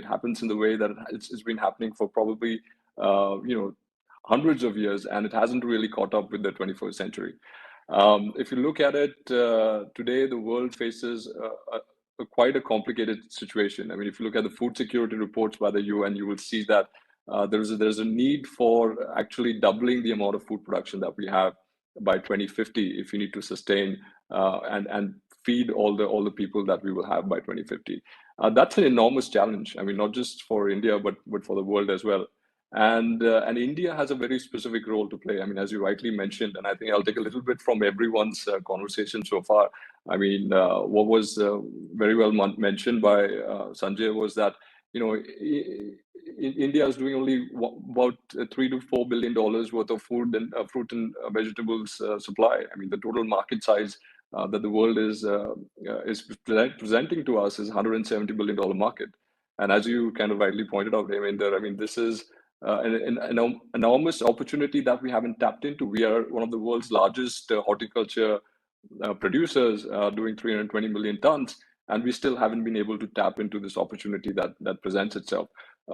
It happens in the way that it's been happening for probably hundreds of years, and it hasn't really caught up with the 21st century. If you look at it today, the world faces quite a complicated situation. I mean, if you look at the food security reports by the UN, you will see that there's a need for actually doubling the amount of food production that we have by 2050 if you need to sustain and feed all the people that we will have by 2050. That's an enormous challenge. I mean, not just for India, but for the world as well. And India has a very specific role to play. I mean, as you rightly mentioned, and I think I'll take a little bit from everyone's conversation so far. I mean, what was very well mentioned by Sanjay was that India is doing only about $3 to $4 billion worth of food and fruit and vegetables supply. I mean, the total market size that the world is presenting to us is $170 billion market. And as you kind of rightly pointed out, Devinder, I mean, this is an enormous opportunity that we haven't tapped into. We are one of the world's largest horticulture producers, doing 320 million tons, and we still haven't been able to tap into this opportunity that presents itself.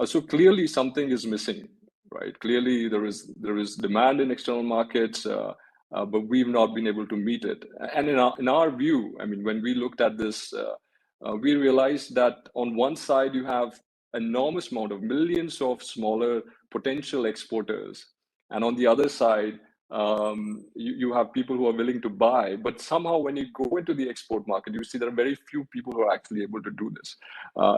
So clearly something is missing, right? Clearly there is demand in external markets, but we've not been able to meet it. And in our view, I mean, when we looked at this, we realized that on one side you have enormous amount of millions of smaller potential exporters, and on the other side you have people who are willing to buy, but somehow when you go into the export market, you see there are very few people who are actually able to do this.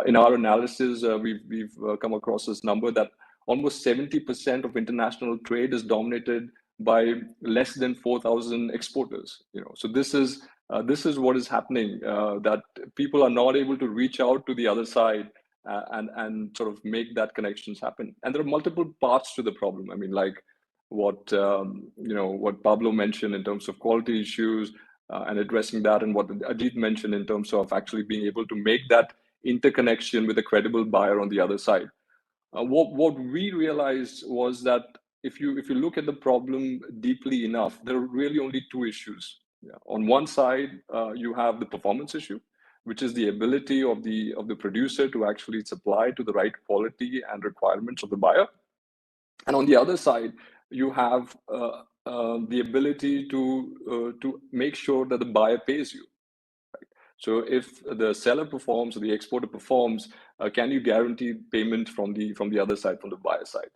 In our analysis, we've come across this number that almost 70% of international trade is dominated by less than 4,000 exporters. So this is what is happening, that people are not able to reach out to the other side and sort of make that connections happen. And there are multiple parts to the problem. I mean, like what Pablo mentioned in terms of quality issues and addressing that, and what Ajit mentioned in terms of actually being able to make that interconnection with a credible buyer on the other side. What we realized was that if you look at the problem deeply enough, there are really only two issues. Yeah. On one side, you have the performance issue, which is the ability of the producer to actually supply to the right quality and requirements of the buyer. And on the other side, you have the ability to make sure that the buyer pays you. Right? So if the seller performs or the exporter performs, can you guarantee payment from the other side, from the buyer side?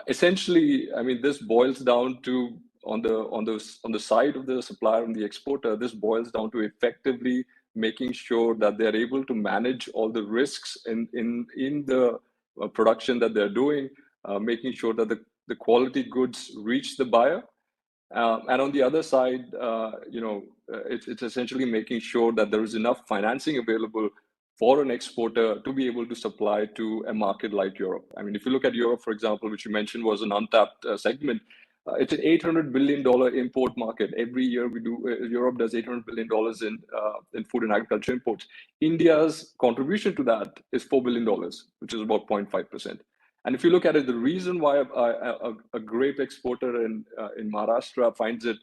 Essentially, I mean, this boils down to on the side of the supplier and the exporter. This boils down to effectively making sure that they're able to manage all the risks in the production that they're doing, making sure that the quality goods reach the buyer. And on the other side, it's essentially making sure that there is enough financing available for an exporter to be able to supply to a market like Europe. I mean, if you look at Europe, for example, which you mentioned was an untapped segment, it's an $800 billion import market. Every year Europe does $800 billion in food and agriculture imports. India's contribution to that is $4 billion, which is about 0.5%. And if you look at it, the reason why a grape exporter in Maharashtra finds it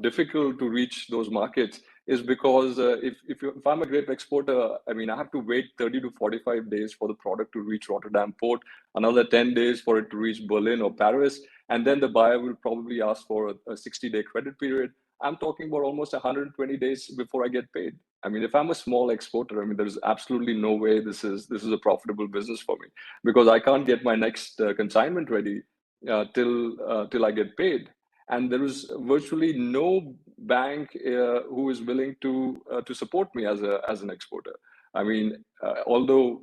difficult to reach those markets is because if I'm a grape exporter, I mean, I have to wait 30 to 45 days for the product to reach Rotterdam port, another 10 days for it to reach Berlin or Paris, and then the buyer will probably ask for a 60-day credit period. I'm talking about almost 120 days before I get paid. I mean, if I'm a small exporter, I mean, there's absolutely no way this is a profitable business for me, because I can't get my next consignment ready till I get paid. And there is virtually no bank who is willing to support me as an exporter. I mean, although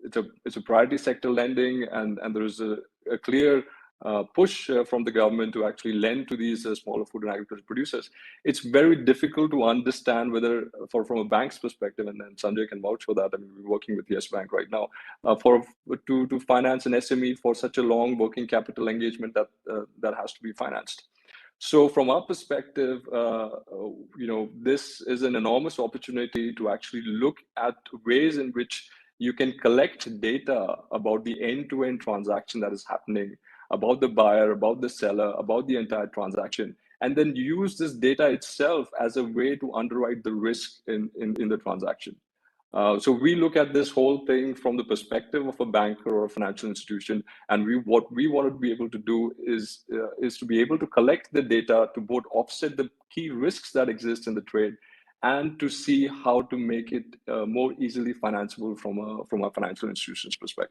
it's a priority sector lending, and there is a clear push from the government to actually lend to these smaller food and agriculture producers, it's very difficult to understand whether, from a bank's perspective, and then Sanjay can vouch for that. I mean, we're working with Yes Bank right now to finance an SME for such a long working capital engagement that has to be financed. So from our perspective, this is an enormous opportunity to actually look at ways in which you can collect data about the end-to-end transaction that is happening, about the buyer, about the seller, about the entire transaction, and then use this data itself as a way to underwrite the risk in the transaction. So we look at this whole thing from the perspective of a banker or a financial institution, and what we want to be able to do is to be able to collect the data to both offset the key risks that exist in the trade, and to see how to make it more easily financeable from a financial institution's perspective.